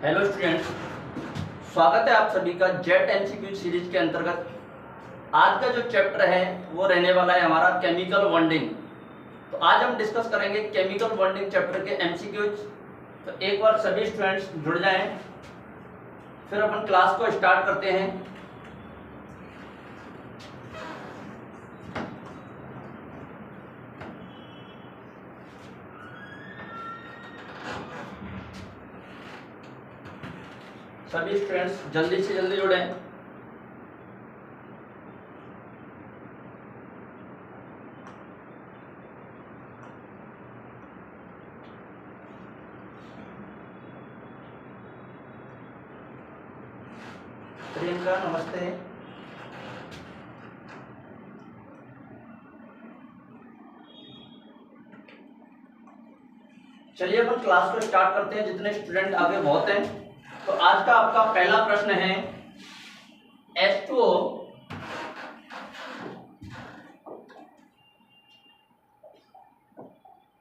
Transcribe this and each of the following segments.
Hello students, स्वागत है आप सभी का जेट एमसीक्यू सीरीज के अंतर्गत। आज का जो चैप्टर है वो रहने वाला है हमारा केमिकल बॉन्डिंग। तो आज हम डिस्कस करेंगे केमिकल बॉन्डिंग चैप्टर के एमसीक्यूज। तो एक बार सभी स्टूडेंट्स जुड़ जाएं, फिर अपन क्लास को स्टार्ट करते हैं। सभी स्टूडेंट्स जल्दी से जल्दी जुड़ें। प्रियंका नमस्ते। चलिए अपन क्लास को स्टार्ट करते हैं। जितने स्टूडेंट आगे बहुत हैं। तो आज का आपका पहला प्रश्न है H2O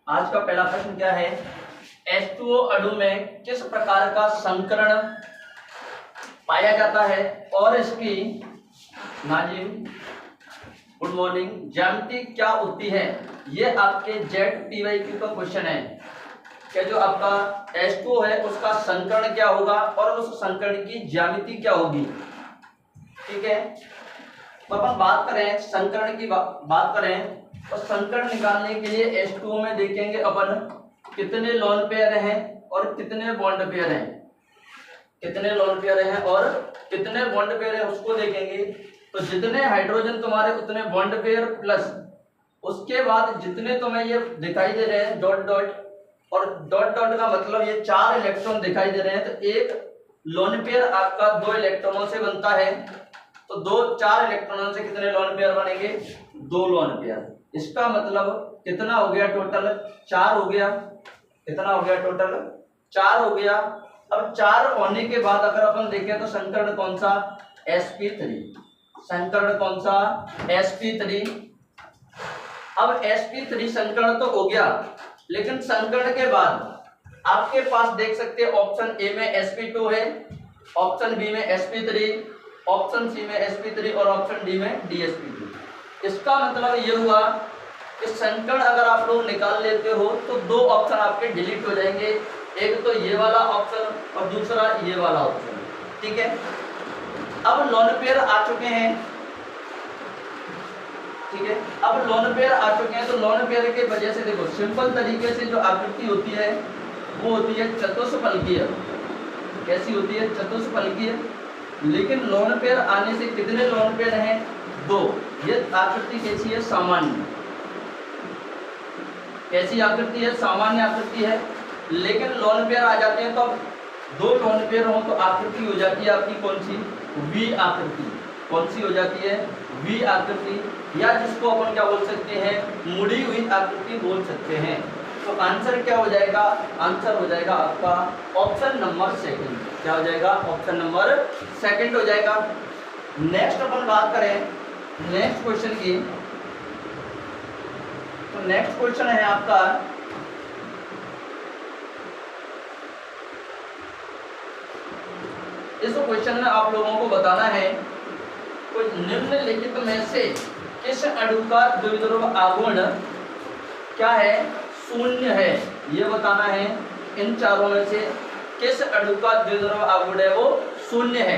आज का पहला प्रश्न क्या है? H2O अणु में किस प्रकार का संकरण पाया जाता है और इसकी नाजिम गुड मॉर्निंग ज्यामिति क्या होती है? ये आपके जेट PYQ का क्वेश्चन है कि जो आपका H2O है उसका संकरण क्या होगा और उस संकरण की ज्यामिति क्या होगी। ठीक है, तो अपन बात करें संकरण की बात करें तो संकरण निकालने के लिए H2O में देखेंगे अपन कितने लोन पेयर हैं और कितने बॉन्ड पेयर हैं, कितने लोन पेयर हैं और कितने बॉन्ड पेयर हैं उसको देखेंगे। तो जितने हाइड्रोजन तुम्हारे उतने बॉन्ड पेयर प्लस उसके बाद जितने तुम्हें ये दिखाई दे रहे हैं डॉट डॉट, और डॉट डॉट का मतलब ये 4 इलेक्ट्रॉन दिखाई दे रहे हैं। तो एक लोन पेयर आपका 2 इलेक्ट्रॉनों से बनता है। तो 4 इलेक्ट्रॉनों से कितने लोन पेयर बनेंगे? 2 लोन पेयर। इसका मतलब कितना हो गया टोटल? 4 हो गया। कितना हो गया टोटल? 4 हो गया। अब 4 होने के बाद अगर अपन देखें तो संकरण कौन सा? sp3। संकरण कौन सा? sp3। अब sp3 संकरण तो हो गया, लेकिन संकरण के बाद आपके पास देख सकते हैं ऑप्शन ए में sp2 है, ऑप्शन बी में sp3, ऑप्शन सी में sp3 और ऑप्शन डी में dsp2। इसका मतलब ये हुआ कि संकरण अगर आप लोग निकाल लेते हो तो 2 ऑप्शन आपके डिलीट हो जाएंगे, एक तो ये वाला ऑप्शन और दूसरा ये वाला ऑप्शन। ठीक है, अब लोन पेयर आ चुके हैं। ठीक है, अब लोन पेयर आ चुके हैं तो लोन पेयर के वजह से देखो सिंपल तरीके से जो आकृति होती है वो होती है चतुष्फलकीय। कैसी होती है? चतुष्फलकीय। लेकिन लोन पेयर आने से कितने लोन पेयर हैं? 2। ये आकृति कैसी है? सामान्य। कैसी आकृति है? सामान्य आकृति है। लेकिन लोन पेयर आ जाते हैं तो 2 लोन पेयर हो तो आकृति हो जाती है आपकी कौन सी? V आकृति। कौन सी हो जाती है? V आकृति, या जिसको अपन क्या बोल सकते हैं? मुड़ी हुई आकृति बोल सकते हैं। तो आंसर क्या हो जाएगा? आंसर हो जाएगा आपका ऑप्शन नंबर 2। क्या हो जाएगा? ऑप्शन नंबर 2 हो जाएगा। नेक्स्ट अपन बात करें नेक्स्ट क्वेश्चन की। तो नेक्स्ट क्वेश्चन है आपका इस क्वेश्चन में आप लोगों को बताना है कोई निम्नलिखित में से किस अणु का द्विध्रुव आघूर्ण क्या है? 0 है। ये बताना है इन चारों में से किस अणु का द्विध्रुव आघूर्ण है वो 0 है।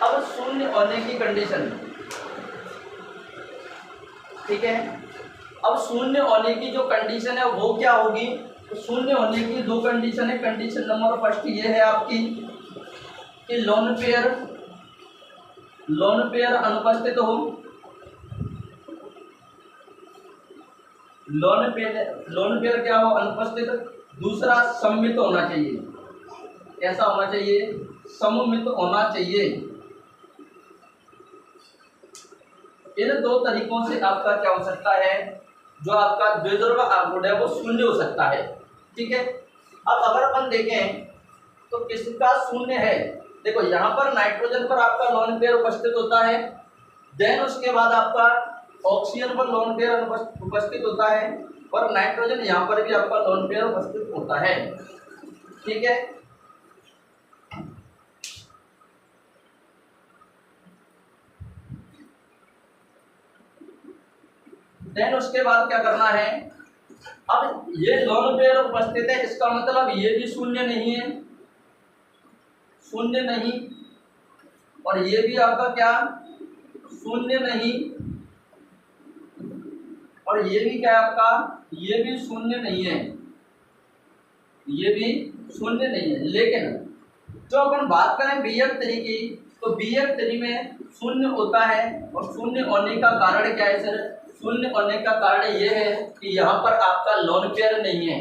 अब 0 होने की कंडीशन, ठीक है, अब 0 होने की जो कंडीशन है वो क्या होगी? तो 0 होने की 2 कंडीशन है। कंडीशन नंबर फर्स्ट ये है आपकी कि लोन पेयर अनुपस्थित हो। लोन पेयर क्या हो? अनुपस्थित। दूसरा सममित होना चाहिए। कैसा होना चाहिए? सममित होना चाहिए। इन 2 तरीकों से आपका क्या हो सकता है? जो आपका द्विध्रुव आघूर्ण है वो 0 हो सकता है। ठीक है, अब अगर अपन देखें तो किसका 0 है? देखो यहाँ पर नाइट्रोजन पर आपका लोन पेयर उपस्थित होता है, देन उसके बाद आपका ऑक्सीजन पर लोन पेयर उपस्थित होता है और नाइट्रोजन यहाँ पर भी आपका लोन पेयर उपस्थित होता है। ठीक है, देन उसके बाद क्या करना है, अब ये लोन पेयर उपस्थित है, इसका मतलब ये भी शून्य नहीं है, शून्य नहीं, और ये भी आपका क्या शून्य नहीं, और ये भी क्या है आपका, ये भी शून्य नहीं है, ये भी शून्य नहीं है। लेकिन जो अपन बात करें BF3 की, तो BF3 में शून्य होता है, और शून्य होने का कारण क्या है सर, शून्य होने का कारण ये है कि यहाँ पर आपका लोन पेयर नहीं है,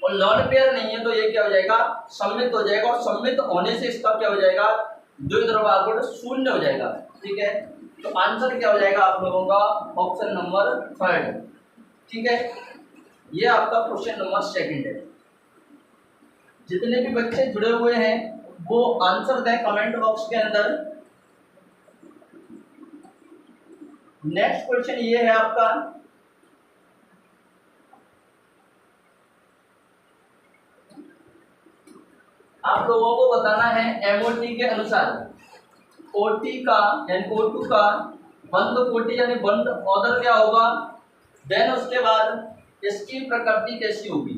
और लोन पेयर नहीं है तो ये क्या हो जाएगा, सम्मित हो जाएगा, और सम्मित होने से इसका क्या हो जाएगा, द्विध्रुव आघूर्ण शून्य हो जाएगा। ठीक है, तो आंसर क्या हो जाएगा आप लोगों का, ऑप्शन नंबर 3। ठीक है, ये आपका क्वेश्चन नंबर 2 है। जितने भी बच्चे जुड़े हुए हैं वो आंसर दें कमेंट बॉक्स के अंदर। नेक्स्ट क्वेश्चन ये है आपका, आप लोगों को बताना है MOT के अनुसार OT का यानी O2 का बंद कोटि यानी बंद ऑर्डर क्या होगा, देन उसके बाद इसकी प्रकृति कैसी होगी,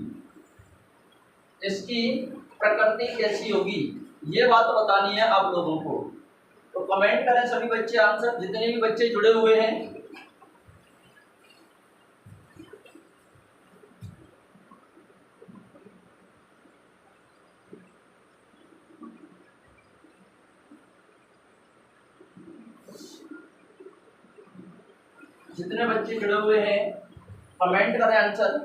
इसकी प्रकृति कैसी होगी, ये बात बतानी है आप लोगों को। तो कमेंट करें सभी बच्चे आंसर, जितने भी बच्चे जुड़े हुए हैं। जितने बच्चे जुड़े हुए हैं कमेंट करें आंसर।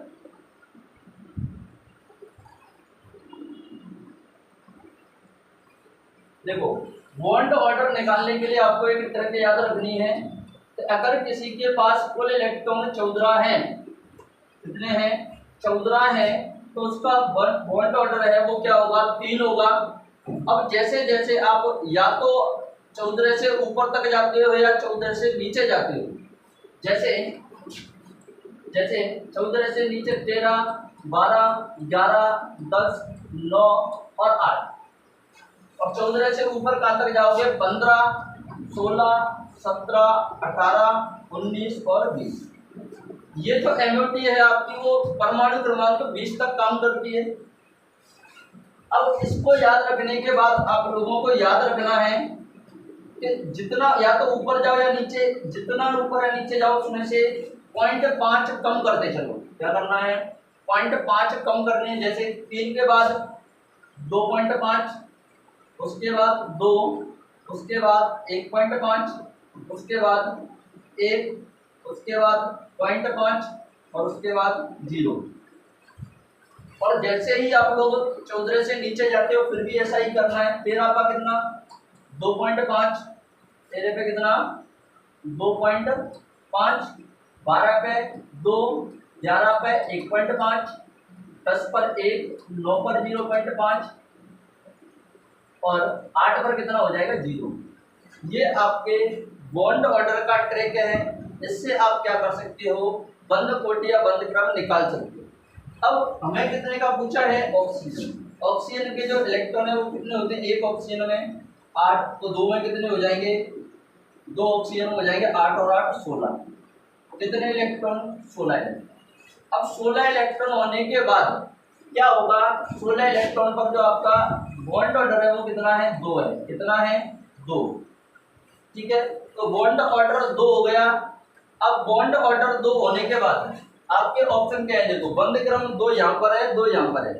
देखो, बॉन्ड ऑर्डर निकालने के लिए आपको एक तरह की याद रखनी है, तो अगर किसी के पास कुल इलेक्ट्रॉन 14 हैं, कितने हैं 14 हैं, तो उसका बॉन्ड ऑर्डर है वो क्या होगा, 3 होगा। अब जैसे जैसे आप या तो 14 से ऊपर तक जाते हो या 14 से नीचे जाते हो, जैसे जैसे 14 से नीचे 13, 12, 11, 10, 9 और 8, और 14 से ऊपर कहाँ तक जाओगे, 15, 16, 17, 18, 19 और 20। ये जो MOT है आपकी वो परमाणु क्रमांक 20 तक काम करती है। अब इसको याद रखने के बाद आप लोगों को याद रखना है कि जितना या तो ऊपर जाओ या नीचे, जितना ऊपर या नीचे जाओ उसमें से 0.5 कम करते चलो। क्या करना है, 0.5 कम करने हैं। जैसे 3 के बाद 2.5, उसके बाद 2, उसके बाद 1.5, उसके बाद 1, उसके बाद 0.5 और उसके बाद 0। और जैसे ही आप लोग 14 से नीचे जाते हो फिर भी ऐसा ही करना है। 13 का कितना 2.5, 13 पे कितना 2.5, 12 पे 2, 11 पे 1.5, 10 पर 1, 9 पर 0.5 और 8 पर कितना हो जाएगा 0। ये आपके बॉन्ड ऑर्डर का ट्रिक है, इससे आप क्या कर सकते हो, बंद कोटि या बंद क्रम निकाल सकते हो। अब हमें कितने का पूछा है, ऑक्सीजन। ऑक्सीजन के जो इलेक्ट्रॉन है वो कितने होते हैं, एक ऑक्सीजन में 8, तो 2 में कितने हो जाएंगे, 2 ऑक्सीजन हो जाएंगे, 8 और 8 16। कितने इलेक्ट्रॉन, 16 इलेक्ट्रॉन। अब 16 इलेक्ट्रॉन होने के बाद क्या होगा, 16 इलेक्ट्रॉन पर जो आपका बॉन्ड ऑर्डर है वो कितना है, 2 है। कितना है, 2। ठीक है, तो बॉन्ड ऑर्डर 2 हो गया। अब बॉन्ड ऑर्डर 2 होने के बाद आपके ऑप्शन क्या है, देखो बंद क्रम 2 यहाँ पर है, 2 यहाँ पर है,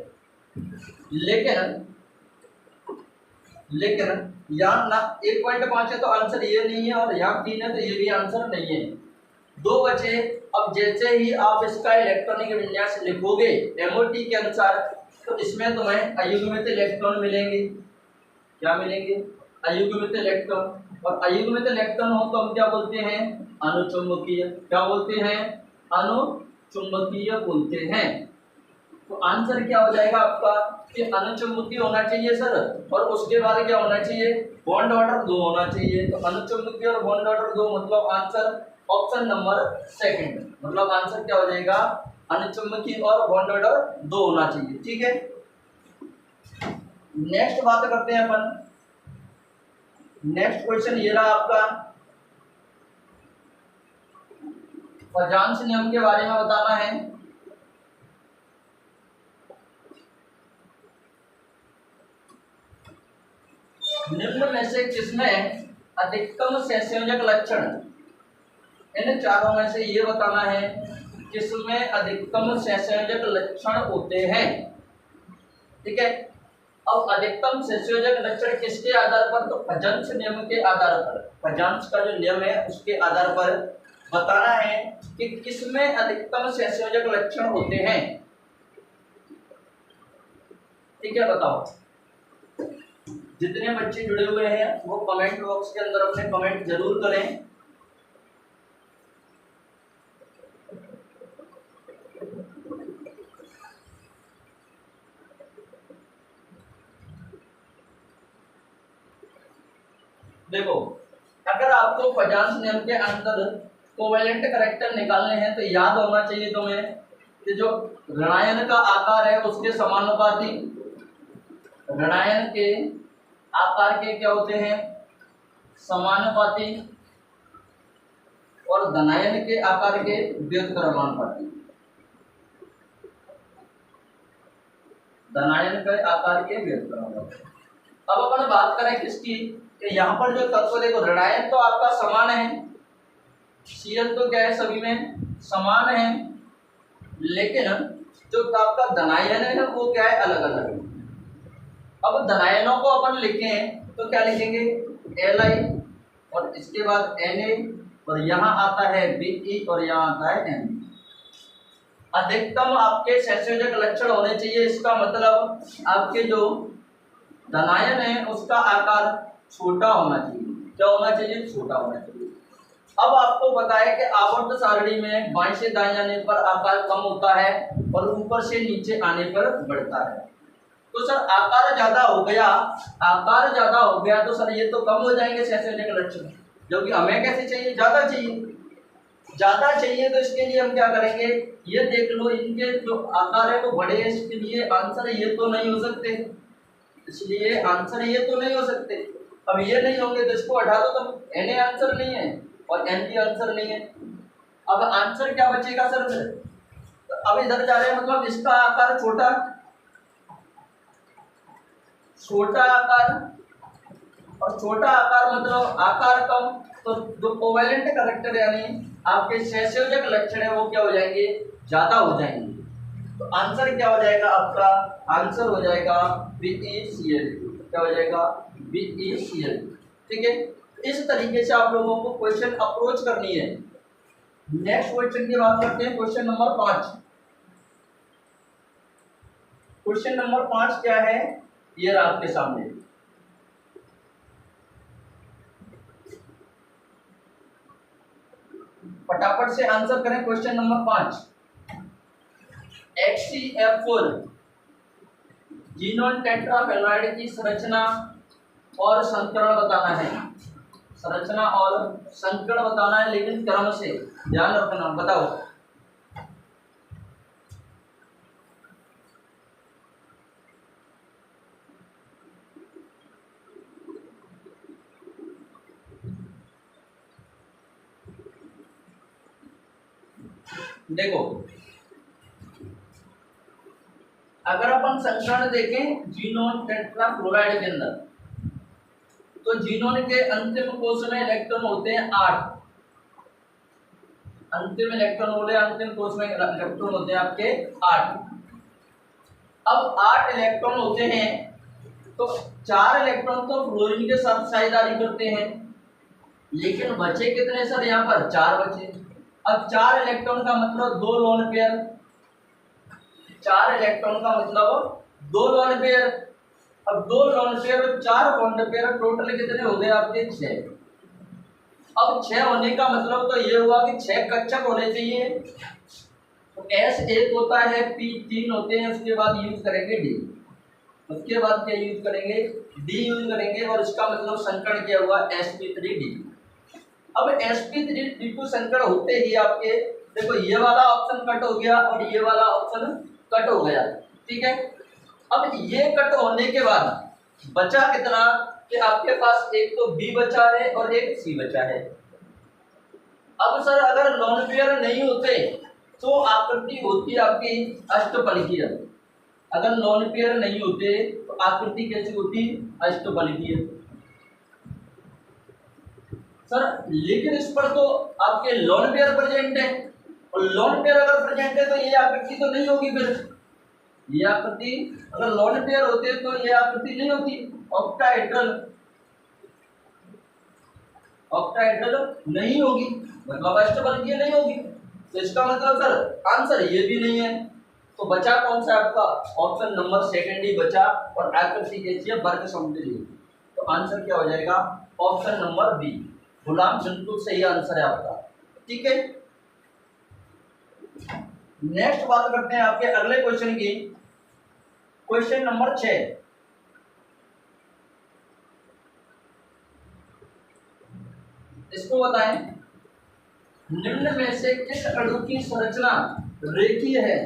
लेकिन यहाँ ना 1.5 है तो आंसर ये नहीं है, और यहाँ 3 है तो ये भी आंसर नहीं है। 2 बचे। अब जैसे ही आप इसका इलेक्ट्रॉनिक विन्यास लिखोगे MOT के अनुसार, तो इसमें तुम्हें अयुग्मित इलेक्ट्रॉन मिलेंगे। क्या मिलेंगे, अयुग्मित इलेक्ट्रॉन। और अयुग्मित इलेक्ट्रॉन हो तो हम क्या बोलते हैं, अनुचुंबकीय। क्या बोलते हैं, अनुचुंबकीय बोलते हैं। तो आंसर क्या हो जाएगा आपका कि अनुचुंबकीय होना चाहिए सर, और उसके बाद क्या होना चाहिए, बॉन्ड ऑर्डर 2 होना चाहिए। तो अनुचुंबकीय और बॉन्ड ऑर्डर 2 मतलब आंसर ऑप्शन नंबर 2, मतलब आंसर क्या हो जाएगा, अनुचुंबकीय और बॉन्ड ऑर्डर 2 होना चाहिए। ठीक है, नेक्स्ट बात करते हैं अपन। नेक्स्ट क्वेश्चन ये रहा आपका, पजांस नियम के बारे में बताना है। निम्न में से किसमें अधिकतम सहसंयोजक लक्षण, इन चारों में से ये बताना है किसमें अधिकतम सहसंयोजक लक्षण होते हैं। ठीक है, अब अधिकतम सहसंयोजक लक्षण किसके आधार पर, तो पजांस नियम के आधार पर, पजांस का जो नियम है उसके आधार पर बताना है कि किसमें अधिकतम सहसंयोजक लक्षण होते हैं। ठीक है, बताओ। जितने बच्चे जुड़े हुए हैं वो कमेंट बॉक्स के अंदर अपने कमेंट जरूर करें। देखो, अगर आपको पजांस नियम के अंदर कोवेलेंट करैक्टर निकालने हैं तो याद होना चाहिए तुम्हें कि जो ऋणायन का आकार है उसके समानुपाती, ऋणायन के आकार के क्या होते हैं, समानुपाती, और धनायन के आकार के व्युत्क्रमानुपाती। धनायन के आकार के व्युत्क्रमानुपाती। अब अपन बात करें किसकी, कि यहाँ पर जो तत्व देखो, ऋणायन तो आपका समान है, Cl तो क्या है सभी में समान है, लेकिन जो आपका धनायन है वो क्या है, अलग अलग है। अब धनायनों को अपन लिखें तो क्या लिखेंगे, Li, और इसके बाद Na, और यहाँ आता है Be और यहाँ आता है M। अधिकतम आपके सहसंयोजक लक्षण होने चाहिए, इसका मतलब आपके जो धनायन है उसका आकार छोटा होना चाहिए। क्या होना चाहिए, छोटा होना चाहिए। अब आपको पता है कि आवर्त सारणी में बाएं से दाएं जाने पर आकार कम होता है और ऊपर से नीचे आने पर बढ़ता है। तो सर आकार ज्यादा हो गया, आकार ज्यादा हो गया तो सर ये तो कम हो जाएंगे सहसंयोजक लक्षण, जो कि हमें कैसे चाहिए, ज्यादा चाहिए। ज्यादा चाहिए तो इसके लिए हम क्या करेंगे, ये देख लो, इनके जो आकार है वो बड़े हैं, इसके लिए आंसर ये तो नहीं हो सकते, इसलिए आंसर ये तो नहीं हो सकते। अब ये नहीं होंगे तो इसको हटा दो, तो एन आंसर नहीं है और एन भी आंसर नहीं है। अब आंसर क्या बचेगा सर, तो अब इधर जा रहे हैं, मतलब इसका आकार छोटा, छोटा आकार, और छोटा आकार मतलब आकार कम, तो जो कोवेलेंट करैक्टर यानी आपके सहसंयोजक लक्षण है वो क्या हो जाएंगे, ज्यादा हो जाएंगे। तो आंसर क्या हो जाएगा आपका, आंसर हो जाएगा BeCl। क्या हो जाएगा, BeCl। ठीक है, इस तरीके से आप लोगों को क्वेश्चन अप्रोच करनी है। नेक्स्ट क्वेश्चन की बात करते हैं, क्वेश्चन नंबर 5। क्वेश्चन नंबर 5 क्या है, ये रहा आपके सामने। फटाफट से आंसर करें क्वेश्चन नंबर 5। HCF4 जीनोन टेट्राफेनोइड की संरचना और संकरण बताना है, संरचना और संकरण बताना है, लेकिन क्रम से ध्यान रखना। बताओ, देखो अगर अपन संकरण देखें जीनोन टेट्राफ्लोराइड के अंदर, तो जीनोन के अंतिम कोश में इलेक्ट्रॉन होते हैं 8। अंतिम इलेक्ट्रॉन होते हैं, अंतिम कोश में इलेक्ट्रॉन होते हैं आपके 8। अब 8 इलेक्ट्रॉन होते हैं तो 4 इलेक्ट्रॉन तो फ्लोरीन के साथ साझेदारी करते हैं, लेकिन बचे कितने सर, यहाँ पर 4 बचे। अब 4 इलेक्ट्रॉन का मतलब 2 लोन पेयर, 4 इलेक्ट्रॉन का मतलब 2 लोन पेयर। अब 2 लोन पेयर और 4 बॉन्ड पेयर, टोटल कितने हो गए आपके 6। अब 6 होने का मतलब तो ये हुआ कि 6 कक्षक होने चाहिए। तो S 1 होता है, P 3 होते हैं, उसके बाद यूज करेंगे D, उसके बाद क्या यूज करेंगे, D यूज करेंगे, और इसका मतलब संकरण क्या हुआ, sp3d। अब sp3d2 संकरण होते ही आपके देखो ये वाला ऑप्शन कट हो गया और ये वाला ऑप्शन कट हो गया। ठीक है, अब ये कट होने के बाद बचा कितना, कि आपके पास एक तो B बचा है और एक C बचा है। अब सर अगर लोन पेयर नहीं होते तो आकृति होती है आपकी अष्टफलकीय। अगर लोन पेयर नहीं होते तो आकृति कैसी होती? अष्टफलकीय। सर लेकिन इस पर तो आपके लोन पेयर प्रेजेंट है, और लोन पेयर अगर प्रेजेंट है तो ये आकृति तो नहीं होगी। फिर ये आकृति अगर लोन पेयर होते तो ये आकृति नहीं होती, ऑक्टाहेड्रल, ऑक्टाहेड्रल नहीं होगी, मतलब अष्टफलकीय नहीं होगी। तो इसका मतलब सर आंसर ये भी नहीं है। तो बचा कौन सा आपका? ऑप्शन नंबर सेकंड ही बचा, और आकृति कैसी है? वर्ग समतुल्य। तो आंसर क्या हो जाएगा? ऑप्शन नंबर बी, गुलाम बिल्कुल सही आंसर है आपका। ठीक है, नेक्स्ट बात करते हैं आपके अगले क्वेश्चन की। क्वेश्चन नंबर 6, इसको बताएं, निम्न में से किस अणु की संरचना रेखीय है?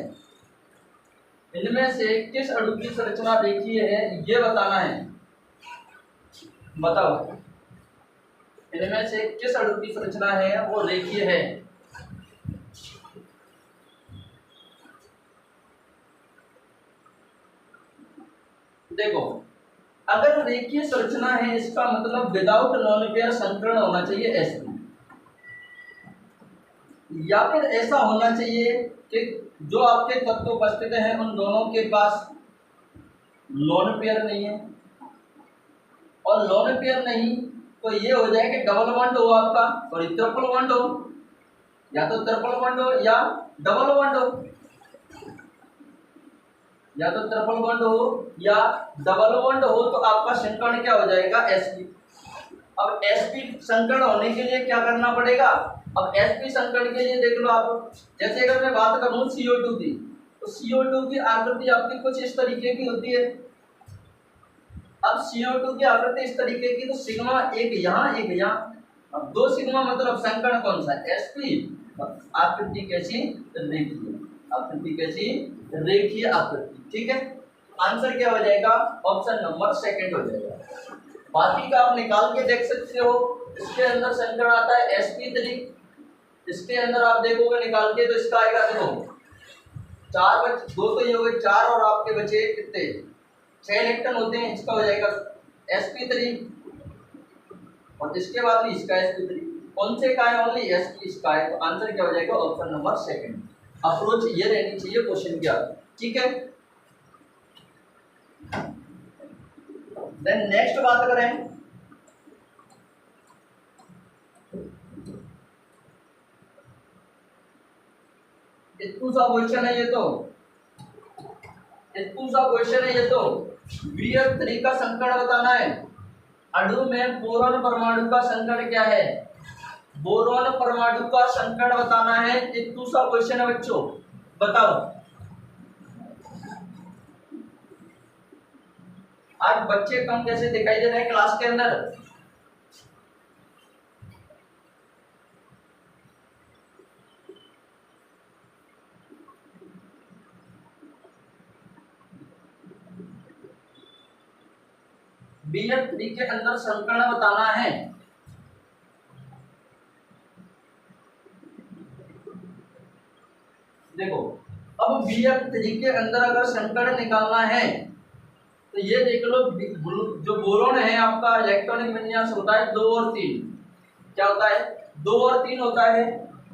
इनमें से किस अणु की संरचना रेखीय है ये बताना है। बताओ, इनमें से किस अणु की संरचना है वो रेखीय है? देखो, अगर रेखीय संरचना है इसका मतलब विदाउट लोन पेयर संकर्ण होना चाहिए sp, या फिर ऐसा होना चाहिए कि जो आपके तत्व उपस्थित हैं उन दोनों के पास लोन पेयर नहीं है, और लोन पेयर नहीं तो ये हो जाए कि डबल बॉन्ड हो आपका, और ट्रिपल बॉन्ड हो, या तो ट्रिपल बॉन्ड हो या डबल बॉन्ड हो, या तो ट्रिपल बॉन्ड हो या डबल बॉन्ड हो, तो आपका संकर्ण क्या हो जाएगा? sp। अब sp संकर्ण होने के लिए क्या करना पड़ेगा? अब sp संकर्ण के लिए देख लो आप, जैसे अगर मैं बात करूं CO2 की, तो CO2 की आकृति आपकी कुछ इस तरीके की होती है। अब CO2 की आकृति इस तरीके की, तो सिग्मा एक यहाँ एक यहाँ, अब दो सिग्मा मतलब संकर्ण कौन सा? sp। आकृति कैसी? रेखीय। आकृति कैसी? रेखीय आकृति। ठीक है, आंसर क्या हो जाएगा? ऑप्शन नंबर सेकंड हो जाएगा। बाकी का आप निकाल के देख सकते हो। इसके अंदर संकर्ण आता है sp3, इसके अंदर आप देखोगे निकाल के तो इसका आएगा, देखो 4 बच, 2 तो ये हो गए 4, और आपके बचे कितने? 6 इलेक्ट्रॉन होते हैं। इसका हो जाएगा sp3, और इसके बाद भी इसका sp3। कौन से का है? ओनली sp इसका है। तो आंसर क्या हो जाएगा? Option number second. अप्रोच ये रहनी चाहिए क्वेश्चन की। ठीक है, देन नेक्स्ट बात करें, इतना सा क्वेश्चन है ये, तो इतना सा क्वेश्चन है ये, तो BF3 का संकर्ण बताना है। अणु में बोरॉन परमाणु का संकर्ण क्या है? बोरॉन परमाणु का संकर्ण बताना है। इतना सा क्वेश्चन है बच्चों, बताओ। आज बच्चे कम कैसे दिखाई दे रहे हैं क्लास के अंदर? BF3 के अंदर संकर्ण बताना है। देखो, अब BF3 के अंदर अगर संकर्ण निकालना है तो ये देख लो, जो बोरोन है आपका इलेक्ट्रॉनिक विन्यास होता है 2 और 3। क्या होता है? 2 और 3 होता है।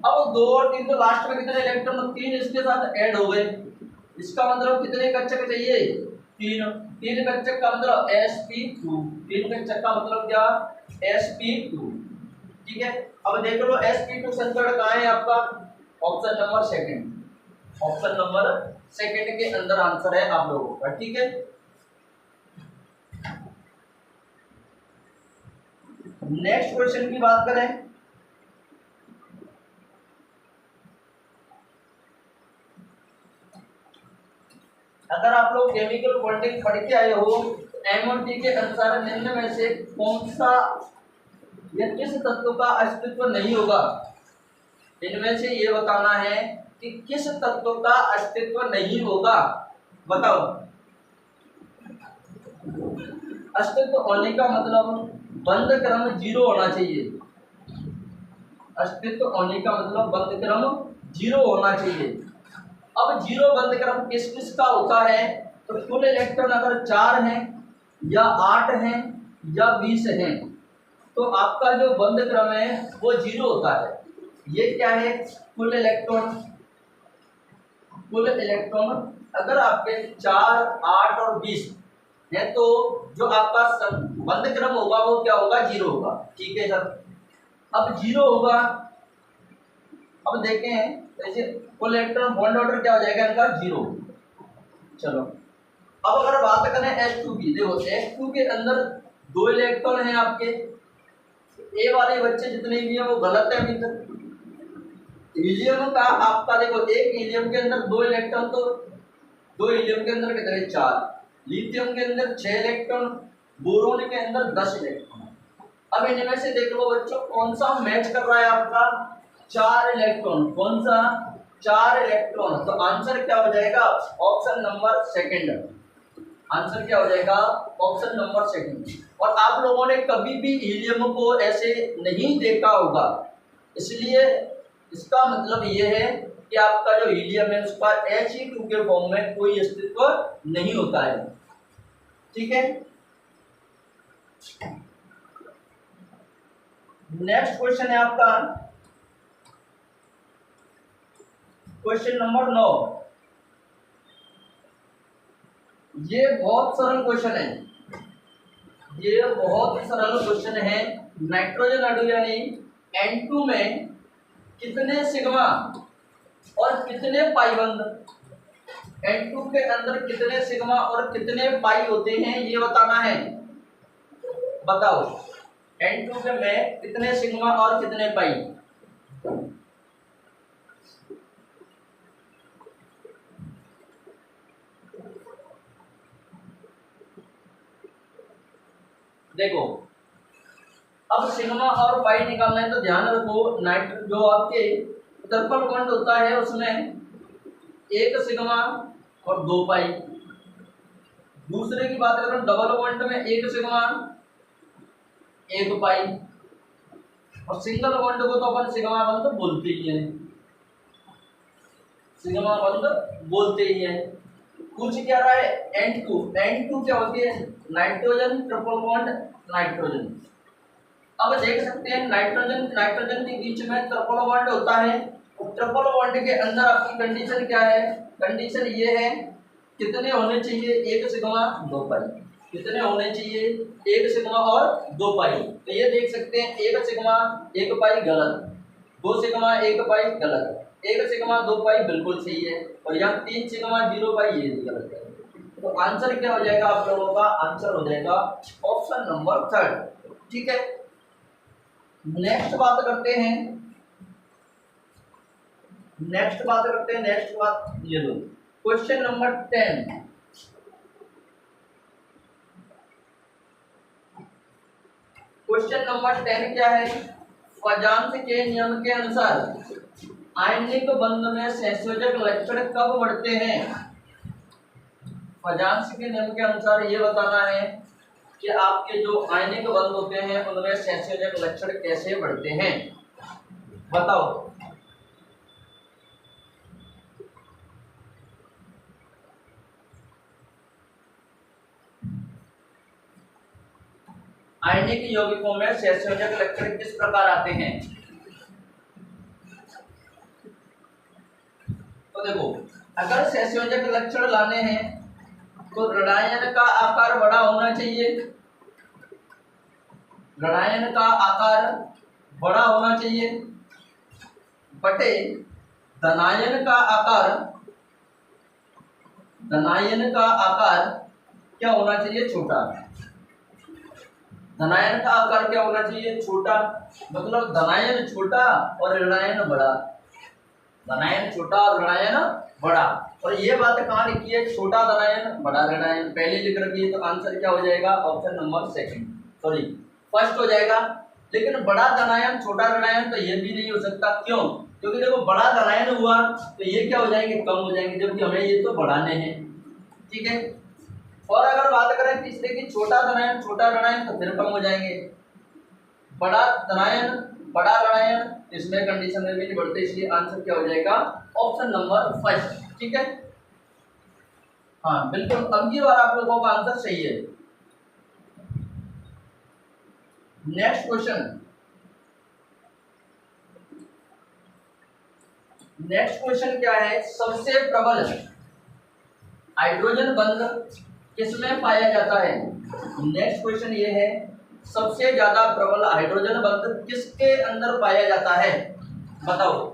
अब 2 और 3 तो लास्ट में कितने इलेक्ट्रॉन? 3 इसके साथ ऐड हो गए। इसका मतलब कितने कक्षक चाहिए? 3। 3 कक्षक का मतलब sp2। 3 कक्षक का मतलब क्या? sp2। ठीक है, अब देख लो sp2 संकर्ण कहाँ है आपका? Option number second. Option number second के अंदर आंसर है आप लोगों का। ठीक है, नेक्स्ट क्वेश्चन की बात करें, अगर आप लोग केमिकल बॉन्डिंग पढ़ के आए हो, MOT के अनुसार निम्न में से कौन सा या किस तत्व का अस्तित्व नहीं होगा? इनमें से ये बताना है कि किस तत्व का अस्तित्व नहीं होगा। बताओ, अस्तित्व होने का मतलब बंध क्रम 0 होना चाहिए। अस्तित्व होने का मतलब बंध क्रम 0 होना चाहिए। अब 0 बंध क्रम किस किस का होता है? तो कुल इलेक्ट्रॉन अगर 4 हैं या 8 हैं या 20 हैं तो आपका जो बंध क्रम है वो 0 होता है। ये क्या है? कुल इलेक्ट्रॉन। कुल इलेक्ट्रॉन अगर आपके 4, 8 और 20 है तो जो आपका बंध क्रम होगा वो क्या होगा? 0 होगा। ठीक है सर। अब 0 होगा। अब देखें जैसे कुल इलेक्ट्रॉन बॉन्ड ऑर्डर क्या हो जाएगा इनका? 0। चलो अब अगर बात करें H2 की, देखो H2 के अंदर 2 इलेक्ट्रॉन हैं आपके। ए वाले बच्चे जितने भी हैं वो गलत है अभी तक। हीलियम का आपका देखो एक हीलियम के अंदर 2 इलेक्ट्रॉन, तो 2 हीलियम के अंदर कितने? 4। लिथियम के अंदर 6 इलेक्ट्रॉन, बोरोन के अंदर 10 इलेक्ट्रॉन। अब इनमें से देख लो बच्चों कौन सा मैच कर रहा है आपका? 4 इलेक्ट्रॉन। कौन सा? 4 इलेक्ट्रॉन। तो आंसर क्या हो जाएगा? Option number second. आंसर क्या हो जाएगा? Option number second. और आप लोगों ने कभी भी हीलियम को ऐसे नहीं देखा होगा, इसलिए इसका मतलब ये है कि आपका जो हीलियम है उसका He2 के फॉर्म में कोई अस्तित्व नहीं होता है। ठीक है। नेक्स्ट क्वेश्चन है आपका क्वेश्चन नंबर 9। ये बहुत सरल क्वेश्चन है। ये बहुत सरल क्वेश्चन है। नाइट्रोजन अणु यानी N2 में कितने सिग्मा और कितने पाई बंध? N2 के अंदर कितने सिग्मा और कितने पाई होते हैं ये बताना है। बताओ N2 के में कितने सिग्मा और कितने पाई? देखो अब सिग्मा और पाई निकालना है तो ध्यान रखो जो आपके ट्रिपल बॉन्ड होता है उसमें 1 सिग्मा और 2 पाई। दूसरे की बात करें डबल बॉन्ड में 1 सिग्मा 1 पाई। और सिंगल बॉन्ड को तो अपन सिग्मा बंध बोलते ही हैं। सिग्मा बंध बोलते ही हैं। पूछ क्या रहा है? N2 क्या होती है? Nitrogen triple bond nitrogen. अब देख सकते हैं नाइट्रोजन के बीच में ट्रिपल बॉन्ड होता है। और ट्रिपल बॉन्ड के अंदर आपकी कंडीशन क्या है? कंडीशन ये है कितने होने चाहिए? 1 सिग्मा 2 पाई। कितने होने चाहिए? 1 सिग्मा और 2 पाई। तो ये देख सकते हैं 1 सिग्मा 1 पाई गलत, 2 सिग्मा 1 पाई गलत, 1 सिग्मा 2 पाई बिल्कुल सही है, और यहाँ 3 सिग्मा 0 पाई ये गलत है। तो आंसर क्या हो जाएगा आप लोगों का? आंसर हो जाएगा ऑप्शन नंबर 3। ठीक है। नेक्स्ट बात करते हैं। नेक्स्ट बात ये लो क्वेश्चन नंबर 10। क्वेश्चन नंबर 10 क्या है? फजांस के नियम के अनुसार आयनिक बंध में संयोजक लक्षण कब बढ़ते हैं? फजांस के नियम के अनुसार ये बताना है कि आपके जो आयनिक बंध होते हैं उनमें संयोजक लक्षण कैसे बढ़ते हैं। बताओ। आयनिक यौगिकों में संयोजक लक्षण किस प्रकार आते हैं? तो देखो अगर संयोजक लक्षण लाने हैं तो ऋणायन का आकार बड़ा होना चाहिए। ऋणायन का आकार बड़ा होना चाहिए बटे धनायन का आकार क्या होना चाहिए? छोटा। धनायन का आकार क्या होना चाहिए? छोटा। मतलब धनायन छोटा और ऋणायन बड़ा। धनायन छोटा और ऋणायन बड़ा। और ये बात कहाँ लिखी है? छोटा धनायन बड़ा ऋणायन पहले लिख रखी है। तो आंसर क्या हो जाएगा? ऑप्शन नंबर फर्स्ट हो जाएगा। लेकिन बड़ा धनायन छोटा ऋणायन तो ये भी नहीं हो सकता। क्यों? क्योंकि देखो बड़ा धनायन हुआ तो ये क्या हो जाएंगे? कम हो जाएंगे, जबकि हमें ये तो बढ़ाने हैं। ठीक है। और अगर बात करें तीसरे की छोटा धनायन छोटा ऋणायन तो फिर कम हो जाएंगे। बड़ा धनायन बड़ा ऋणायन, इसमें कंडीशन में भी नहीं बढ़ते, इसलिए आंसर क्या हो जाएगा? Option number 5। ठीक है, हाँ बिल्कुल, अब की बार आप लोगों का आंसर सही है। नेक्स्ट क्वेश्चन, नेक्स्ट क्वेश्चन क्या है? सबसे प्रबल हाइड्रोजन बंध किसमें पाया जाता है? नेक्स्ट क्वेश्चन ये है, सबसे ज्यादा प्रबल हाइड्रोजन बंध किसके अंदर पाया जाता है? बताओ।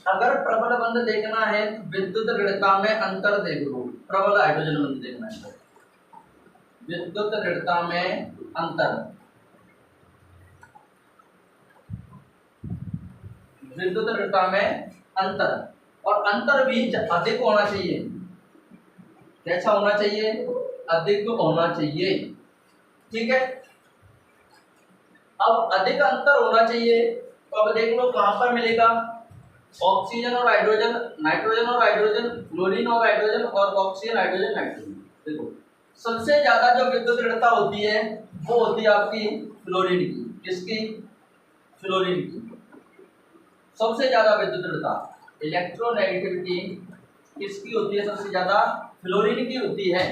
अगर प्रबल बंध देखना है तो विद्युत ऋणता में अंतर देख लो। प्रबल हाइड्रोजन बंध देखना है तो विद्युत ऋणता में अंतर, विद्युत ऋणता में अंतर, और अंतर भी अधिक होना चाहिए। कैसा होना चाहिए? अधिक होना चाहिए। ठीक है, अब अधिक अंतर होना चाहिए तो अब देख लो कहां पर मिलेगा? ऑक्सीजन और हाइड्रोजन, नाइट्रोजन और हाइड्रोजन, क्लोरीन और हाइड्रोजन, और ऑक्सीजन हाइड्रोजन नाइट्रोजन। देखो सबसे ज्यादा जो विद्युत ऋणता होती है वो होती है आपकी फ्लोरीन की। किसकी? फ्लोरीन की सबसे ज्यादा विद्युत ऋणता, इलेक्ट्रोनेगेटिविटी किसकी होती है? सबसे ज्यादा फ्लोरीन की होती है।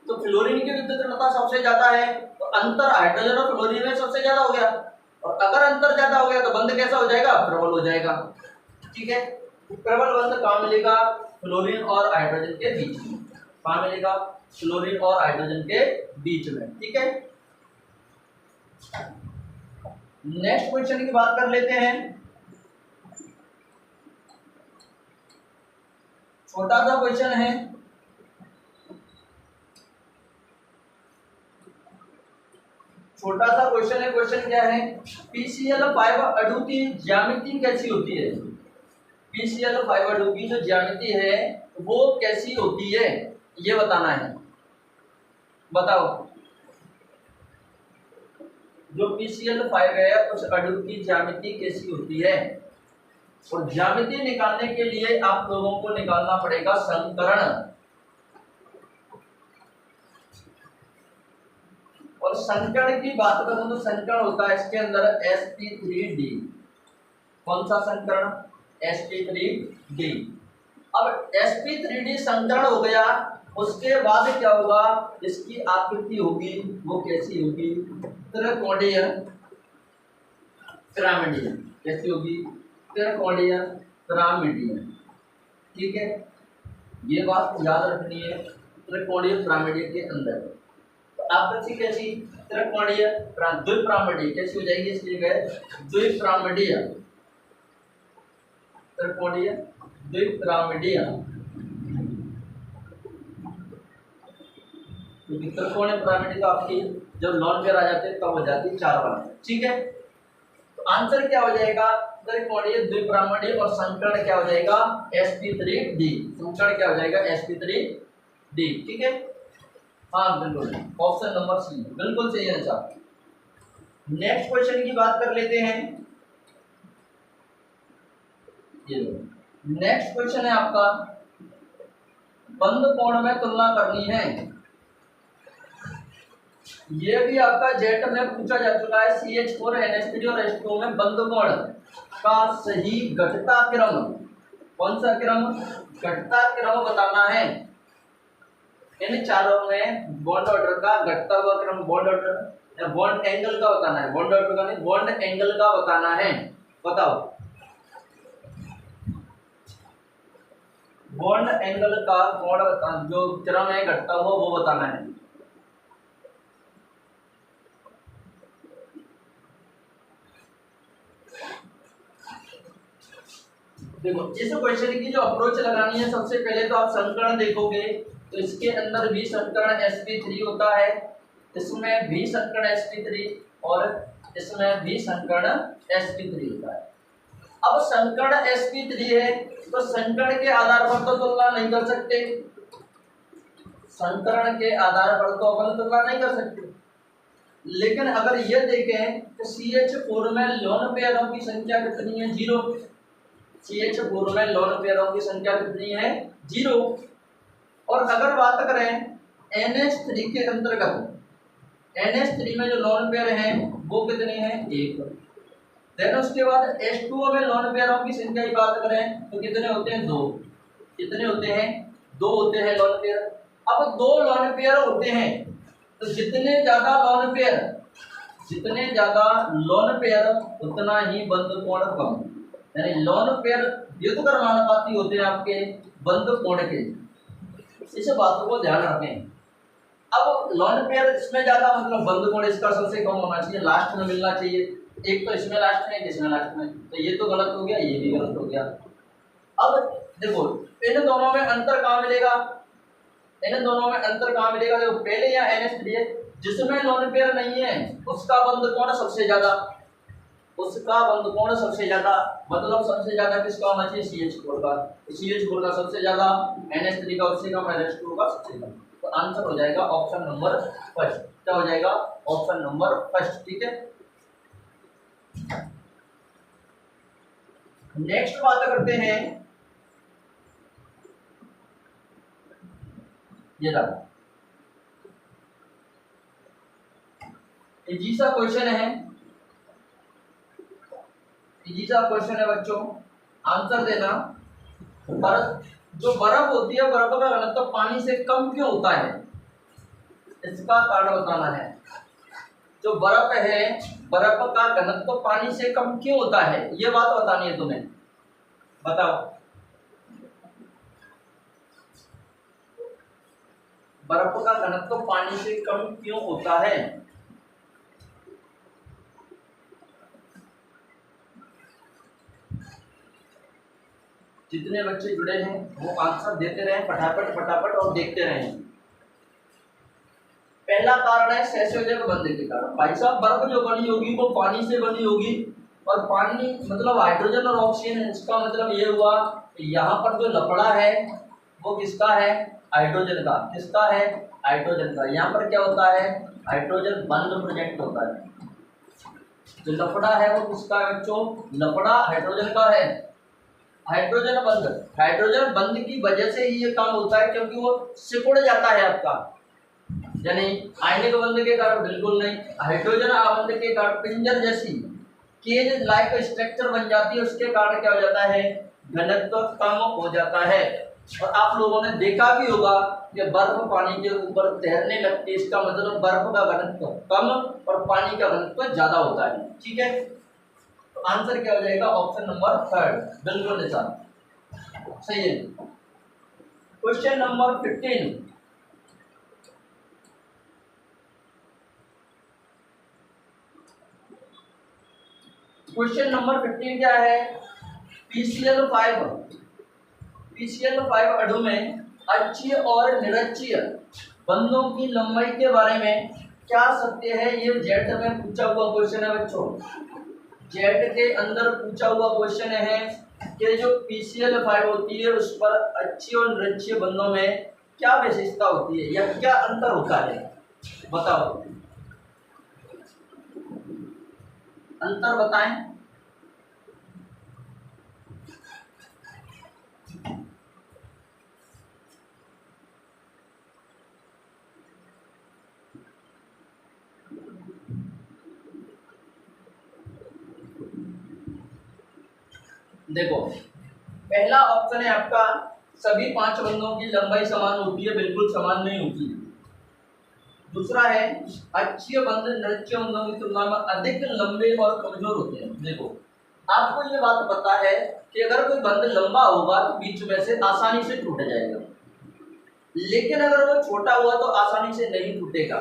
तो फ्लोरीन की विद्युत ऋणता सबसे ज्यादा है, तो अंतर हाइड्रोजन और फ्लोरीन में सबसे ज्यादा हो गया, और अगर अंतर ज्यादा हो गया तो बंध कैसा हो जाएगा? प्रबल हो जाएगा। ठीक है, प्रबल बंध कहाँ मिलेगा? फ्लोरीन और हाइड्रोजन के बीच में। कहाँ मिलेगा? फ्लोरीन और हाइड्रोजन के बीच में। ठीक है, नेक्स्ट क्वेश्चन की बात कर लेते हैं। छोटा सा क्वेश्चन है, छोटा सा क्वेश्चन है। क्वेश्चन क्या है? PCl5 अणु की ज्यामिति कैसी होती है? PCl5 अणु की जो ज्यामिति है वो कैसी होती है, ये बताना है। बताओ, जो PCl5 है उस अणु की ज्यामिति कैसी होती है? और ज्यामिति निकालने के लिए आप लोगों को निकालना पड़ेगा संकरण, और संकरण की बात करूं तो संकरण होता है इसके अंदर sp3d। कौन सा संकरण? sp3d। अब sp3d संकरण हो गया, उसके बाद क्या होगा? इसकी आकृति होगी वो कैसी होगी? त्रिकोणीय पिरामिडीय। कैसी होगी? त्रिकोणीय पिरामिडीय। ठीक है, ये बात याद रखनी है, त्रिकोणीय पिरामिडीय के अंदर। आकृति कैसी? त्रिकोणीय द्विपिरामिडीय। कैसी हो जाएगी इसकी जगह? द्विपिरामिडीय। त्रिकोणीय द्विपिरामिडीय, क्योंकि त्रिकोणीय पिरामिड तो आपकी जब लॉन पेयर आ जाते हैं तब हो जाती है 4 वाला। ठीक है, तो आंसर क्या हो जाएगा? त्रिकोणीय द्विपिरामिडीय, और संकर्ण क्या हो जाएगा? sp3d। संकर्ण क्या हो जाएगा? sp3d। ठीक है, हाँ बिल्कुल, ऑप्शन नंबर सी बिल्कुल सही आंसर। नेक्स्ट क्वेश्चन की बात कर लेते हैं। ये लो, नेक्स्ट क्वेश्चन है आपका, बंद कोण में तुलना करनी है। ये भी आपका जेट में पूछा जा चुका है। CH4NH3 और H2 में बंद कोण का सही घटता क्रम, कौन सा क्रम? घटता क्रम बताना है। इन चारों में बॉन्ड ऑर्डर का घटता हुआ क्रम, बॉन्ड ऑर्डर, बॉन्ड एंगल का बताना है। बॉन्ड ऑर्डर का नहीं, बॉन्ड एंगल का बताना है। बताओ, बॉन्ड एंगल का कोण जो क्रम है घटता हुआ वो बताना है। देखो, इस क्वेश्चन की जो अप्रोच लगानी है, सबसे पहले तो आप संकरण देखोगे तो इसके अंदर भी संकरण sp3 होता है, इसमें भी संकरण sp3, और इसमें भी संकरण sp3 होता है। अब संकरण sp3 है तो संकरण के आधार पर तो तुलना नहीं कर सकते, संकरण के आधार पर तो अपन तुलना नहीं कर सकते। लेकिन अगर ये देखें तो CH4 में लोन पेयरों की संख्या कितनी है? 0। CH4 में लोन पेयरों की संख्या कितनी है? 0। और अगर बात करें NH3 के अंतर्गत, NH3 में जो लोन पेयर हैं वो कितने हैं? 1। देन उसके बाद H2O में लोन पेयरों की संख्या की बात करें तो कितने होते हैं? 2। कितने होते हैं? 2 होते हैं लोन पेयर। अब 2 लोन पेयर होते हैं तो जितने ज्यादा लोन पेयर उतना ही बंद कोण कम, यानी लोन पेयर युद्ध कर्मानुपाती होते हैं आपके बंद कोण के। इस बात को ध्यान रखें। अब लोन पेयर इसमें ज्यादा मतलब बंद कोण इसका सबसे कम होना चाहिए, लास्ट में मिलना चाहिए। एक तो इसमें लास्ट में, एक इसमें लास्ट में, तो ये तो गलत हो गया, ये भी गलत हो गया। अब देखो इन दोनों में अंतर कहाँ मिलेगा? इन दोनों में अंतर कहाँ मिलेगा? देखो पहले यहाँ NH3 है, जिसमें लोन पेयर नहीं है उसका बंद कोण सबसे ज्यादा, मतलब सबसे ज्यादा किसका होना चाहिए? CH4 का। CH4 का सबसे ज्यादा, NH3 का उससे कम, NH2 का सबसे कम। तो आंसर हो जाएगा ऑप्शन नंबर फर्स्ट। क्या हो जाएगा? Option number first. ठीक है, नेक्स्ट बात करते हैं, ये रहा इजी सा क्वेश्चन है, इजी सा क्वेश्चन है बच्चों, आंसर देना। जो बर्फ होती है, बर्फ का घनत्व पानी से कम क्यों होता है? इसका कारण बताना है। जो बर्फ है, बर्फ का घनत्व पानी से कम क्यों होता है, ये बात बतानी है तुम्हें। बताओ, बर्फ का घनत्व पानी से कम क्यों होता है? जितने बच्चे जुड़े हैं वो आंसर देते रहें फटाफट और देखते रहें। पहला कारण है सेसोजक बंध के कारण। भाई साहब बर्फ जो बनी होगी वो पानी से बनी होगी, और पानी मतलब हाइड्रोजन और ऑक्सीजन, इसका मतलब ये हुआ यहाँ पर जो लपड़ा है वो किसका है? हाइड्रोजन का। किसका है? हाइड्रोजन का। यहाँ पर क्या होता है? हाइड्रोजन बंध प्रोजेक्ट होता है। जो लपड़ा है वो किसका है बच्चों? लपड़ा हाइड्रोजन का है। हाइड्रोजन बंध की वजह से ही ये काम होता है, क्योंकि वो सिकुड़ जाता है आपका, यानी आयनिक बंध के कारण बिल्कुल नहीं, हाइड्रोजन आबंध के कारण पिंजर जैसी केज लाइक स्ट्रक्चर बन जाती है, उसके कारण क्या हो जाता है? घनत्व कम हो जाता है। और आप लोगों ने देखा भी होगा कि बर्फ पानी के ऊपर तैरने लगती है, इसका मतलब बर्फ का घनत्व कम और पानी का घनत्व ज्यादा होता है। ठीक है, तो आंसर क्या हो जाएगा? ऑप्शन नंबर थर्ड, बिल्कुल निशान सही है। क्वेश्चन नंबर 15, क्वेश्चन नंबर 15 क्या है? PCl5 अणु में अक्षीय और निरक्षीय बंधों की लंबाई के बारे में क्या सत्य है? ये जेट में पूछा हुआ क्वेश्चन है बच्चों, जेट के अंदर पूछा हुआ क्वेश्चन है कि जो PCl5 होती है उस पर अक्षीय और निरक्षीय बंधों में क्या विशेषता होती है या क्या अंतर होता है? बताओ, अंतर बताएं। देखो पहला ऑप्शन है आपका सभी 5 बंधों की लंबाई समान होती है, बिल्कुल समान नहीं होती है। दूसरा है अक्षीय बंध निरक्षीय बंधों की तुलना में अधिक लंबे और कमजोर होते हैं। देखो आपको ये बात पता है कि अगर कोई बंध लंबा होगा तो बीच में से आसानी से टूट जाएगा, लेकिन अगर वो छोटा हुआ तो आसानी से नहीं टूटेगा।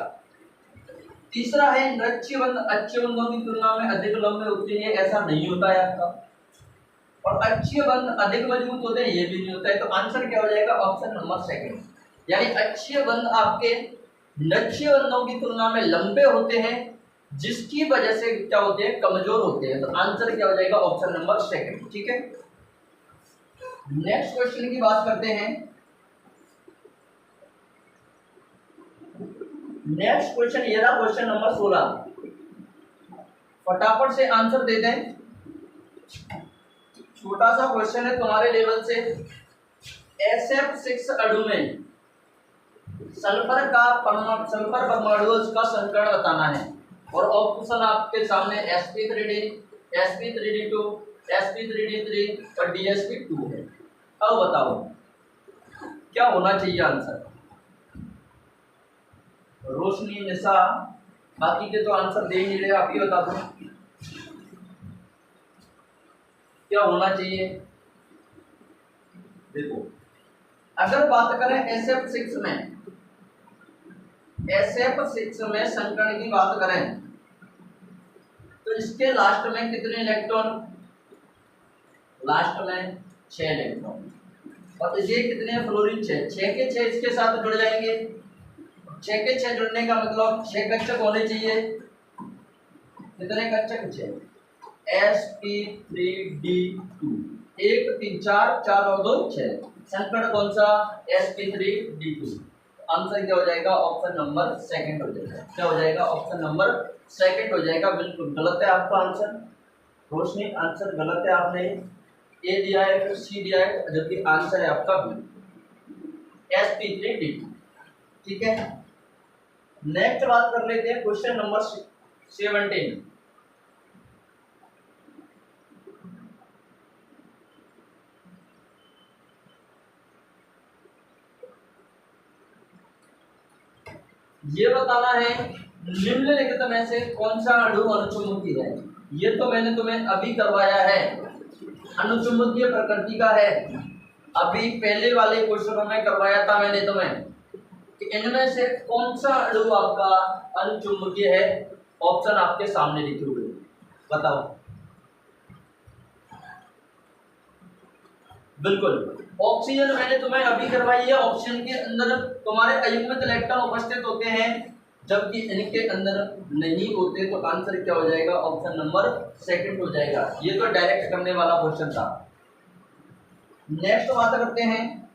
तीसरा है निरक्षीय बंध अक्षीय बंधों की तुलना में अधिक लंबे होते हैं, ऐसा नहीं होता है आपका। और अक्षीय बंध अधिक मजबूत होते हैं, ये भी नहीं होता है। तो आंसर क्या हो जाएगा? ऑप्शन नंबर सेकंड, यानी अक्षीय बंध आपके निरक्षीय बंधों की तुलना में लंबे होते हैं, जिसकी वजह से क्या होते हैं? कमजोर होते हैं। तो आंसर क्या हो जाएगा? Option number second. ठीक है, नेक्स्ट क्वेश्चन की बात करते हैं। नेक्स्ट क्वेश्चन ये रहा, क्वेश्चन नंबर 16। फटाफट से आंसर दे दें। छोटा सा क्वेश्चन है तुम्हारे लेवल से। SF6 अणु में सल्फर परमाणु का संकरण बताना है और ऑप्शन आपके सामने sp3d, sp3d2, sp3d3 और dsp2 है। अब बताओ क्या होना चाहिए आंसर। रोशनी, निशा, बाकी के तो आंसर दे ही नहीं रहे, आप ही बता दो क्या होना चाहिए। देखो अगर बात करें SF6 में संकरण की बात करें तो इसके लास्ट में कितने इलेक्ट्रॉन, लास्ट में 6 इलेक्ट्रॉन, और ये कितने फ्लोरीन 6 के 6 इसके साथ जुड़ जाएंगे। 6 के 6 जुड़ने का मतलब 6 कक्षक होने चाहिए। कितने कक्षक 6, sp3d2, 1 3 4 4 और 2 6, संकरण कौन सा, sp3d2। आंसर क्या हो जाएगा, ऑप्शन नंबर सेकंड हो जाएगा। क्या हो जाएगा, ऑप्शन नंबर सेकंड हो जाएगा। बिल्कुल गलत है आपका आंसर। रोशनी आंसर गलत है, आपने ए दिया है फिर सी दिया है, जबकि आंसर है आपका बी, sp3d2। ठीक है, नेक्स्ट बात कर लेते हैं क्वेश्चन नंबर 17। ये बताना है निम्नलिखित में से कौन सा अणु अनुचुंबकीय है। ये तो मैंने तुम्हें अभी करवाया है, अनुचुंबकीय प्रकृति का है। अभी पहले वाले क्वेश्चनों में करवाया था मैंने तुम्हें कि इनमें से कौन सा अणु आपका अनुचुंबकीय है। ऑप्शन आपके सामने लिखे हुए, बताओ। बिल्कुल, ऑक्सीजन मैंने तुम्हें अभी करवाई है। ऑक्सीजन के अंदर तुम्हारे अयुग्मित इलेक्ट्रॉन उपस्थित होते हैं, जबकि इनके अंदर नहीं होते। तो आंसर क्या हो जाएगा, ऑप्शन नंबर सेकंड हो जाएगा। ये तो डायरेक्ट करने वाला क्वेश्चन था। नेक्स्ट बात करते हैं,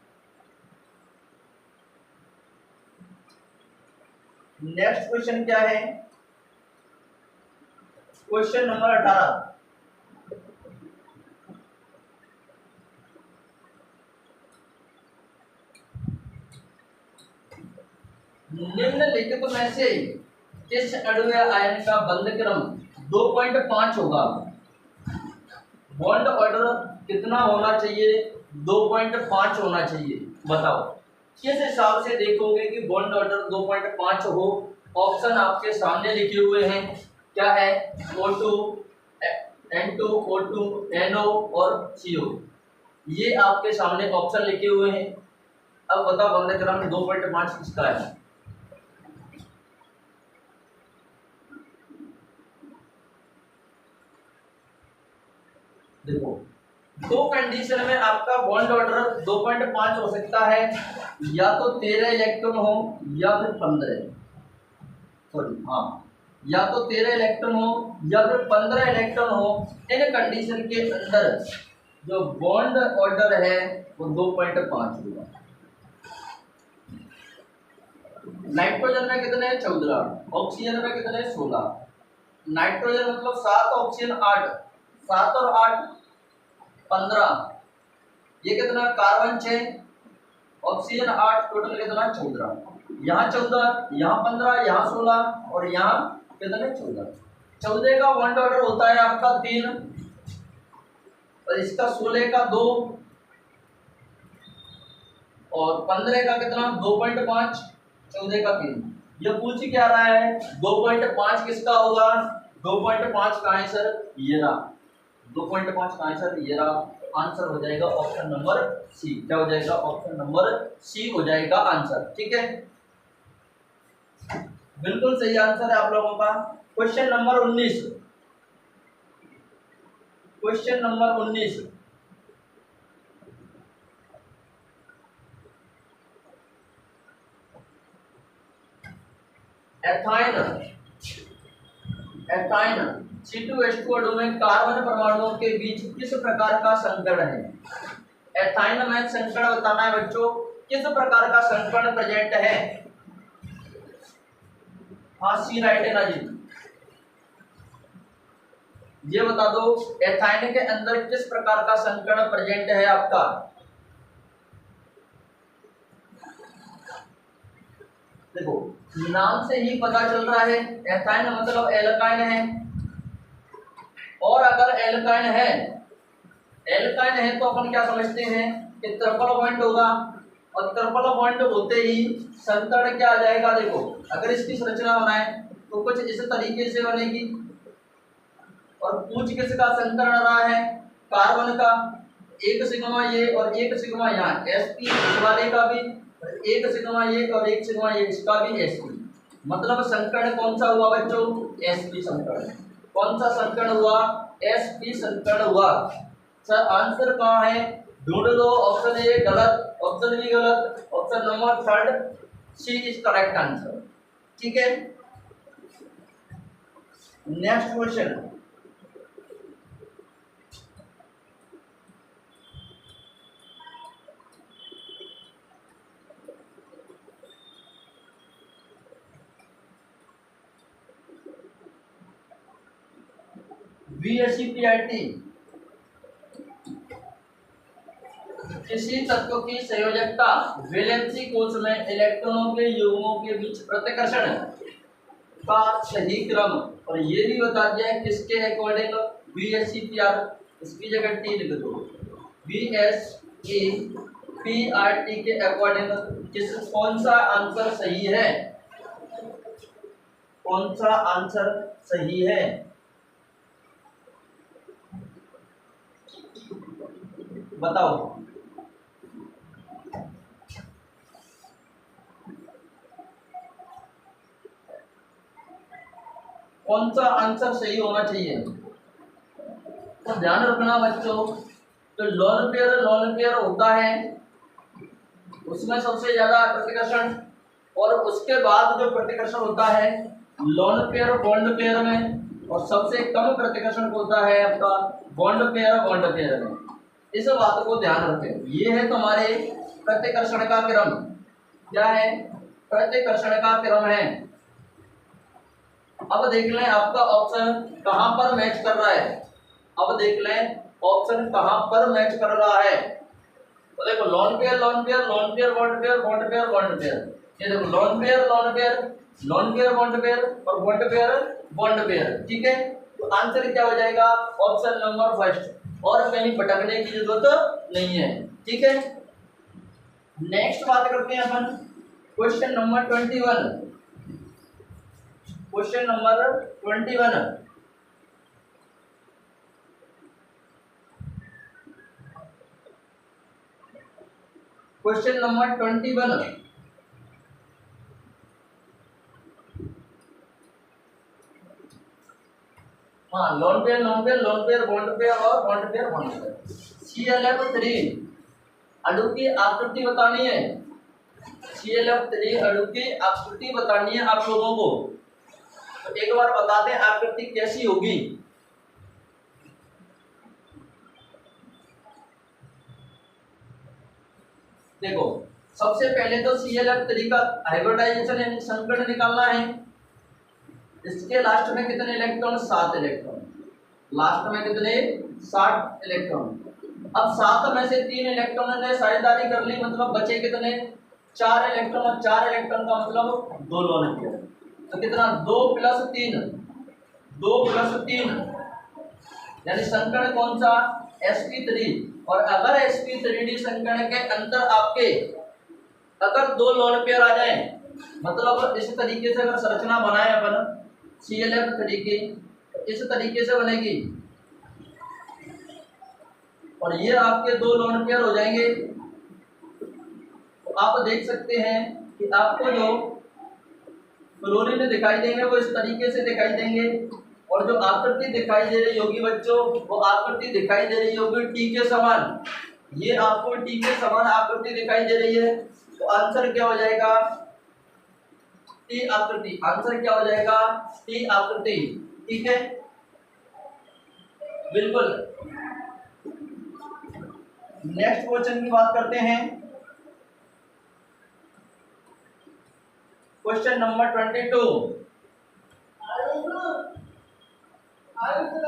नेक्स्ट क्वेश्चन क्या है, क्वेश्चन नंबर 18। निम्नलिखित में से किस अणु या आयन का बंध क्रम 2.5 होगा। बॉन्ड ऑर्डर कितना होना चाहिए, 2.5 होना चाहिए। बताओ किस हिसाब से देखोगे कि बॉन्ड ऑर्डर 2.5 हो। ऑप्शन आपके सामने लिखे हुए हैं, क्या है, O2, N2, O2, NO और CO। ये आपके सामने ऑप्शन लिखे हुए हैं। अब बताओ बंध क्रम 2.5 किसका है। देखो दो कंडीशन में आपका बॉन्ड ऑर्डर 2.5 हो सकता है, या तो 13 इलेक्ट्रॉन हो या फिर 15, सॉरी हाँ, या तो 13 इलेक्ट्रॉन हो या फिर 15 इलेक्ट्रॉन हो। इन कंडीशन के अंदर जो बॉन्ड ऑर्डर है वो 2.5 होगा। नाइट्रोजन में कितने, 14, ऑक्सीजन में कितने, 16। नाइट्रोजन मतलब 7, ऑक्सीजन 8, 7 और 8 15, ये कितना, कार्बन 6, ऑक्सीजन 8, टोटल कितना, 14। यहाँ 14, यहाँ 15, यहाँ 16 और यहाँ कितने, 14। 14 का बॉन्ड ऑर्डर होता है आपका 3 और इसका 16 का 2 और 15 का कितना, 2.5, 14 का 3। ये पूछ क्या रहा है, 2.5 किसका होगा। 2.5 का आंसर ये रहा, 2.5 का आंसर ये रहा। आंसर हो जाएगा ऑप्शन नंबर सी। क्या हो जाएगा, ऑप्शन नंबर सी हो जाएगा आंसर। ठीक है, बिल्कुल सही आंसर है आप लोगों का। Question number 19, question number 19, ethyne C2H2 अणु में कार्बन परमाणुओं के बीच किस प्रकार का संकरण है। एथाइन में संकरण बताना है बच्चों, किस प्रकार का संकरण प्रेजेंट है। हाँ सी राइट है ना जी। ये बता दो एथाइन के अंदर किस प्रकार का संकरण प्रेजेंट है आपका। देखो नाम से ही पता चल रहा है एथाइन मतलब एल्काइन है, और अगर एल्काइन है तो अपन क्या समझते हैं कि ट्रिपल बॉन्ड होगा, और ट्रिपल बॉन्ड होते ही संकरण क्या आ जाएगा। देखो अगर इसकी संरचना बनाए तो कुछ इस तरीके से बनेगी, और पूछ किसका संकरण रहा है, कार्बन का। एक सिग्मा ये और एक सिग्मा यहाँ sp इस वाले का भी, एक सिग्मा ये और एक सिग्मा ये इसका भी sp, मतलब संकरण कौन सा हुआ बच्चों, sp संकरण। कौन सा संकरण हुआ, sp संकरण हुआ। सर आंसर कहाँ है, ढूंढ लो। ऑप्शन ए गलत, ऑप्शन बी गलत, option number third C is correct answer. ठीक है, नेक्स्ट क्वेश्चन। VSEPIT किसी तत्व की संयोजकता वैलेंसी कोश में इलेक्ट्रॉनों के युग्मों के बीच प्रतिकर्षण का सही क्रम, और ये भी बता दिया है किसके अकॉर्डिंग, VSEPR, इसकी जगह टी लिख दो, VSEPRT के अकॉर्डिंग किस कौन सा आंसर सही है, कौन सा आंसर सही है बताओ। कौन सा आंसर सही होना चाहिए, तो ध्यान रखना बच्चों। तो लोन पेयर होता है, उसमें सबसे ज्यादा प्रतिकर्षण, और उसके बाद जो प्रतिकर्षण होता है लोन पेयर बॉन्ड पेयर में, और सबसे कम प्रतिकर्षण होता है आपका बॉन्ड पेयर में। इस बात को ध्यान रखें। ये है तुम्हारे प्रतिकर्षण का क्रम। क्या है, प्रतिकर्षण का क्रम है। अब देख लें आपका ऑप्शन कहां पर मैच कर रहा है, अब देख लें ऑप्शन कहां पर मैच कर रहा है। तो देखो loan pair bond pair, bond pair bond pair. ये देखो लोन पेयर बॉन्ड पेयर और बॉन्ड पेयर। ठीक है, तो आंसर क्या हो जाएगा, ऑप्शन नंबर फर्स्ट, और कहीं भटकने की जरूरत नहीं है। ठीक है, नेक्स्ट बात करते हैं अपन question number 21। Question number 21, question number 21। हाँ लोन पेयर बॉन्ड पेयर और बॉन्ड पेयर। ClF3 अणु की आकृति बतानी है, ClF3 अणु की आकृति बतानी है आप लोगों को। तो एक बार बता दें आकृति कैसी होगी। देखो सबसे पहले तो ClF3 का हाइब्रिडाइजेशन यानी संकरण निकालना है। इसके लास्ट में कितने इलेक्ट्रॉन, 7 इलेक्ट्रॉन। लास्ट में कितने, 7 इलेक्ट्रॉन। अब 7 में से 3 इलेक्ट्रॉन ने साझेदारी कर ली, मतलब बचे कितने, 4 इलेक्ट्रॉन। और 4 इलेक्ट्रॉन का मतलब 2 लोन पेयर। तो कितना, 2 + 3, 2 + 3 यानी संकरण कौन सा, sp3। और अगर sp3d संकरण के अंदर आपके अगर 2 लोन पेयर आ जाए, मतलब इस तरीके से अगर संरचना बनाए अपन ClF3 की, इस तरीके से बनेगी, और ये आपके 2 लोन पेयर हो जाएंगे। तो आप देख सकते हैं कि आपको जो फ्लोरीन दिखाई देंगे वो इस तरीके से दिखाई देंगे, और जो आकृति दिखाई दे रही होगी बच्चों, वो आकृति दिखाई दे रही होगी टी के समान। ये आपको टी के समान आकृति दिखाई दे रही है। तो आंसर क्या हो जाएगा, टी आकृति। आंसर क्या हो जाएगा, टी आकृति। ठीक है, बिल्कुल। नेक्स्ट क्वेश्चन की बात करते हैं, क्वेश्चन नंबर 22। क्वेश्चन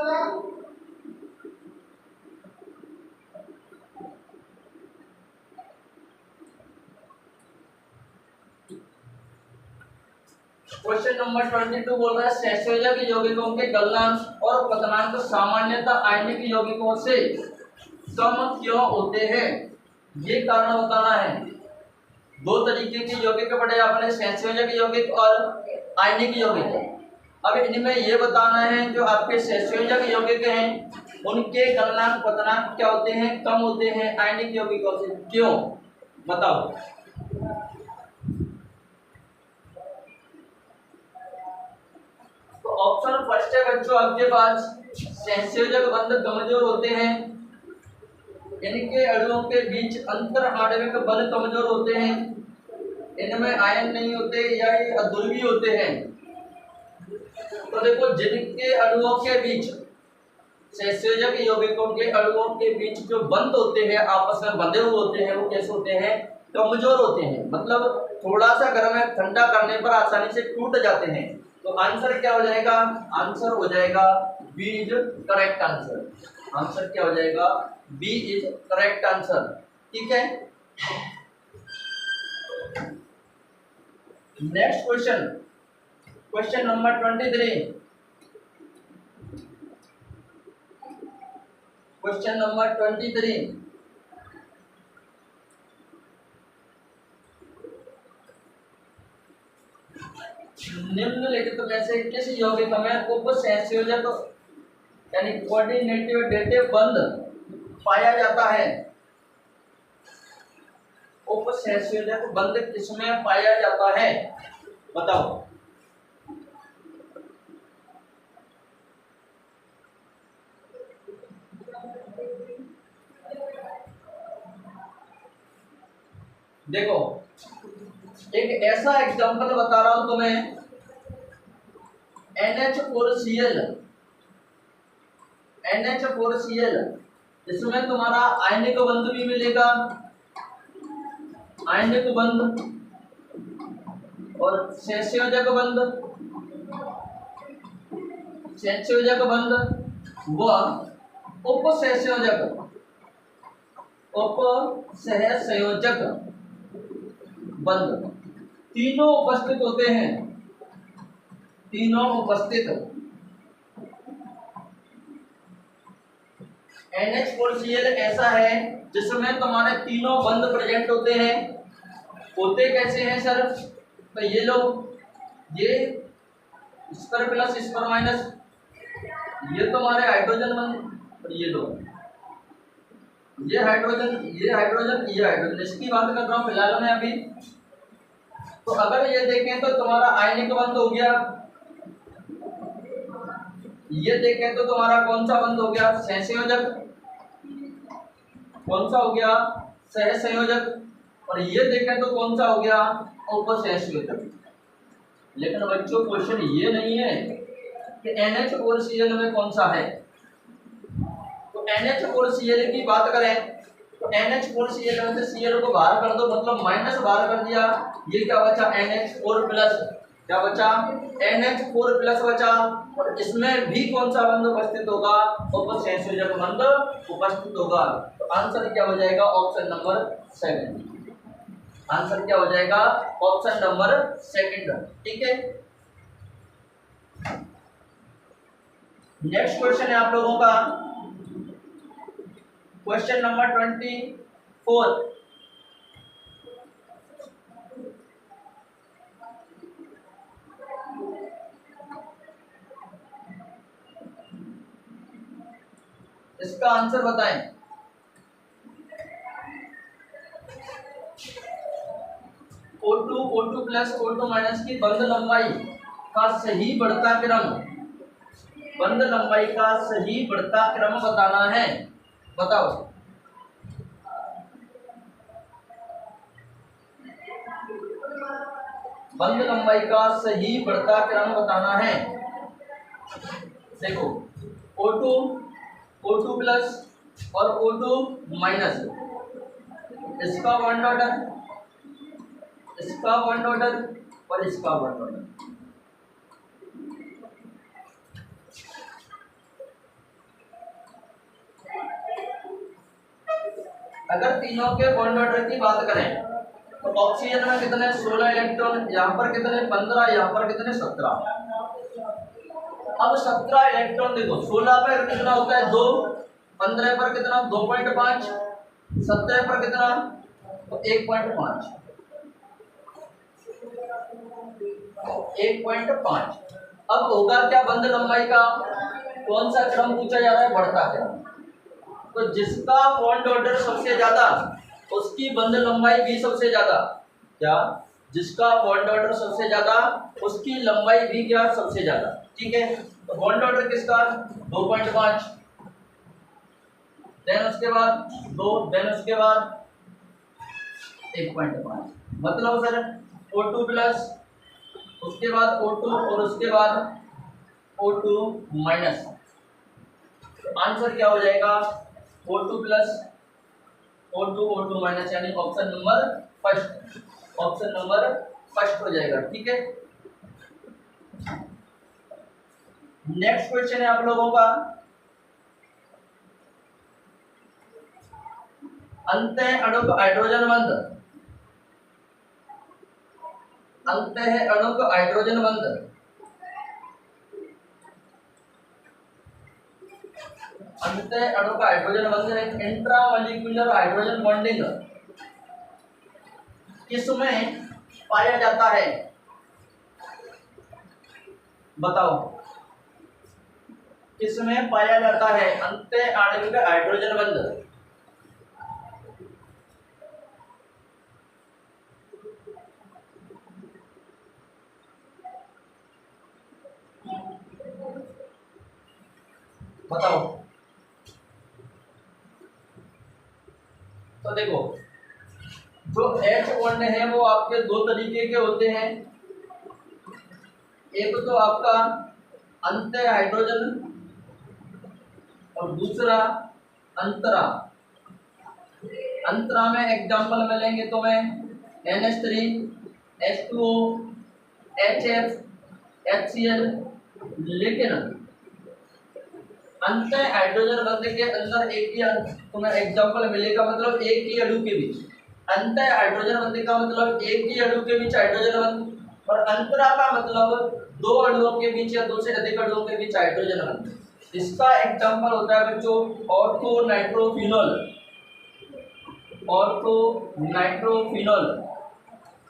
नंबर 22 बोल रहा है सहसंयोजक यौगिकों के गलनांक और पतनांक सामान्यतः आयनिक यौगिकों से कम क्यों होते हैं, ये कारण बताना है। दो तरीके के यौगिक पढ़े आपने, सहसंयोजक यौगिक और आयनिक यौगिक। अब इनमें ये बताना है जो आपके सहसंयोजक यौगिक हैं उनके गलनांक पतनांक क्या होते हैं, कम होते हैं आयनिक यौगिकों से, क्यों बताओ। तो ऑप्शन फर्स्ट है बच्चों आपके पास, सहसंयोजक बंध कमजोर होते हैं, इनके अणुओं के बीच अंतर आणविक बल कमजोर होते हैं, इनमें आयन नहीं होते या ये अध्रुवीय होते हैं। तो देखो जिनके अणुओं के बीच, सहसंयोजक यौगिकों के अणुओं के बीच जो बंध होते हैं, आपस में बंधे हुए होते हैं, वो कैसे होते हैं, कमजोर होते हैं। मतलब थोड़ा सा गर्म है, ठंडा करने पर आसानी से टूट जाते हैं। तो आंसर क्या हो जाएगा, आंसर हो जाएगा B is correct answer. Answer क्या हो जाएगा, बी इज करेक्ट आंसर। ठीक है, next question, question number 23। Question number 23, निम्नलिखित में से किस यौगिक में उपसहसंयोजक यानी कोऑर्डिनेटिव बंध पाया जाता है। उपसहसंयोजक बंध किसमें पाया जाता है, बताओ। देखो एक ऐसा एग्जांपल बता रहा हूं तुम्हें, NH4Cl, NH4Cl, इसमें तुम्हारा आयनिक बंध भी मिलेगा, आयनिक बंध और सहसंयोजक बंध, सहसंयोजक बंध व उपसहसंयोजक, उपसहसंयोजक बंध, तीनों उपस्थित होते हैं, तीनों उपस्थित। NH4Cl ऐसा है जिसमें तुम्हारे तीनों बंध प्रेजेंट होते हैं। होते कैसे हैं सर, तो ये लो, ये इस पर प्लस इस पर माइनस, ये तुम्हारे हाइड्रोजन बंध, और ये लो ये हाइड्रोजन, ये हाइड्रोजन, ये हाइड्रोजन, इसकी बात कर रहा हूं फिलहाल में अभी। तो अगर ये देखें तो तुम्हारा आयनिक बंध हो गया, ये देखें तो तुम्हारा कौन सा बंध हो गया, सहसंयोजक, कौन सा हो गया, सहसंयोजक, और ये देखें तो कौन सा हो गया, उपसहसंयोजक। लेकिन बच्चों क्वेश्चन ये नहीं है कि NH4Cl में कौन सा है। तो NH4Cl की बात करें तो NH4Cl में से Cl को बाहर कर दो, मतलब माइनस बाहर कर दिया, ये क्या बचा, NH4 प्लस, क्या बचा, NH4 प्लस बचा। और इसमें भी कौन सा बंध उपस्थित होगा, उपसहसंयोजक बंध उपस्थित होगा। तो आंसर क्या हो जाएगा, ऑप्शन नंबर 7। आंसर क्या हो जाएगा, ऑप्शन नंबर 2। ठीक है, नेक्स्ट क्वेश्चन है आप लोगों का, क्वेश्चन नंबर 24। इसका आंसर बताएं। O2 प्लस O2 माइनस की बंध लंबाई का सही बढ़ता क्रम, बंध लंबाई का सही बढ़ता क्रम बताना है, बताओ। बंध लंबाई का सही बढ़ता क्रम बताना है। देखो O2 प्लस और O2 माइनस, इसका वन ऑर्डर, इसका वन ऑर्डर और इसका वन ऑर्डर। अगर तीनों के बॉन्ड ऑर्डर की बात करें तो ऑक्सीजन में कितने 16 इलेक्ट्रॉन, यहाँ पर कितने 15, यहाँ पर कितने 17। अब 17 इलेक्ट्रॉन देखो, 16 पर कितना होता है 2, 15 पर कितना 2.5, 17 पर कितना तो 1.5, 1.5। अब होगा क्या बंद लंबाई का, कौन सा क्रम पूछा जा रहा है, बढ़ता क्रम। तो जिसका बॉन्ड ऑर्डर सबसे ज्यादा उसकी बंद लंबाई भी सबसे ज्यादा, क्या जिसका बॉन्ड ऑर्डर सबसे ज्यादा उसकी लंबाई भी क्या सबसे ज्यादा। ठीक है, तो बॉन्ड ऑर्डर किसका 2.5, देन उसके बाद 2, देन उसके बाद 1.5, मतलब सर O2 प्लस, उसके बाद O2 और उसके बाद O2 माइनस। आंसर क्या हो जाएगा O2 प्लस O2 माइनस, यानी option number first, option number first हो जाएगा। ठीक है, नेक्स्ट क्वेश्चन है आप लोगों का, अंत अणुक हाइड्रोजन बंध, अंत है अणुक हाइड्रोजन बंध, अंत अणुक हाइड्रोजन बंध है इंट्रामॉलिक्यूलर हाइड्रोजन बॉन्डिंग किसमें पाया जाता है, बताओ किसमें पाया जाता है अंत आणविक हाइड्रोजन बंध। बताओ, तो देखो जो H बॉन्ड है वो आपके दो तरीके के होते हैं, एक तो आपका अंत हाइड्रोजन और दूसरा अंतरा। अंतरा में एग्जांपल मिलेंगे तो मैं NH3, H2O, HF, HCl, लेकिन अंत हाइड्रोजन बंध के अंदर एक ही तुम्हें एग्जांपल मिलेगा, मतलब एक ही अणु के बीच, अंत हाइड्रोजन बंध का मतलब एक ही अणु के बीच हाइड्रोजन बंध, और अंतरा का मतलब दो अणुओं के बीच या दो से अधिक अणुओं के बीच हाइड्रोजन बंध। इसका एग्जांपल होता है बच्चों ortho nitrophenol, ortho nitrophenol.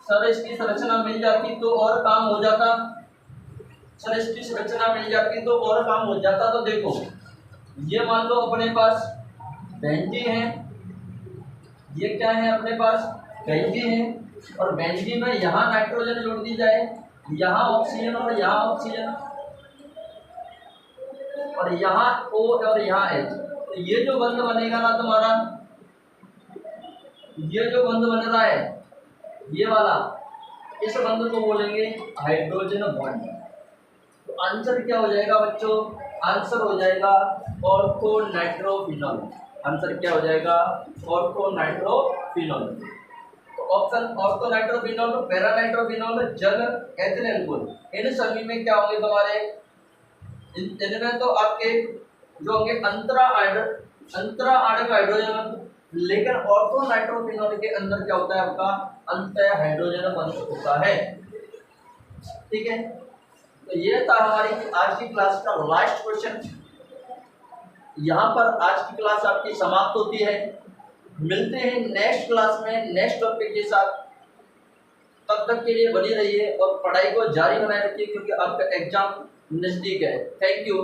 Sir इसकी संरचना मिल जाती तो और काम हो जाता, सर इसकी संरचना मिल जाती तो और काम हो जाता। तो देखो ये मान लो अपने पास बेंजीन है, ये क्या है अपने पास बेंजीन है, और बेंजीन में यहाँ नाइट्रोजन जोड़ दी जाए, यहाँ ऑक्सीजन और यहाँ ऑक्सीजन, और यहाँ O और यहाँ H। तो ये जो बंध बनेगा ना तुम्हारा, ये जो बंध बन रहा है ये वाला, इस बंध को बोलेंगे हाइड्रोजन बॉन्ड। तो आंसर क्या हो जाएगा बच्चों, आंसर हो जाएगा ऑर्थो नाइट्रोफिनॉल। आंसर क्या हो जाएगा ऑर्थो नाइट्रोफिनॉल। तो option ortho nitrophenol, para nitrophenol, जल, एथिल अल्कोहल, इन सभी में क्या होंगे तुम्हारे, इनमें तो आपके जो होंगे अंतरा आणविक हाइड्रोजन, लेकिन ऑर्थो नाइट्रोफिनॉल के अंदर क्या होता है आपका अंत हाइड्रोजन बंध होता है। ठीक है, तो ये था हमारी आज की क्लास का लास्ट क्वेश्चन। यहाँ पर आज की क्लास आपकी समाप्त होती है। मिलते हैं नेक्स्ट क्लास में नेक्स्ट टॉपिक के साथ। तब तक के लिए बनी रहिए और पढ़ाई को जारी बनाए रखिए, क्योंकि आपका एग्जाम नजदीक है। Thank you.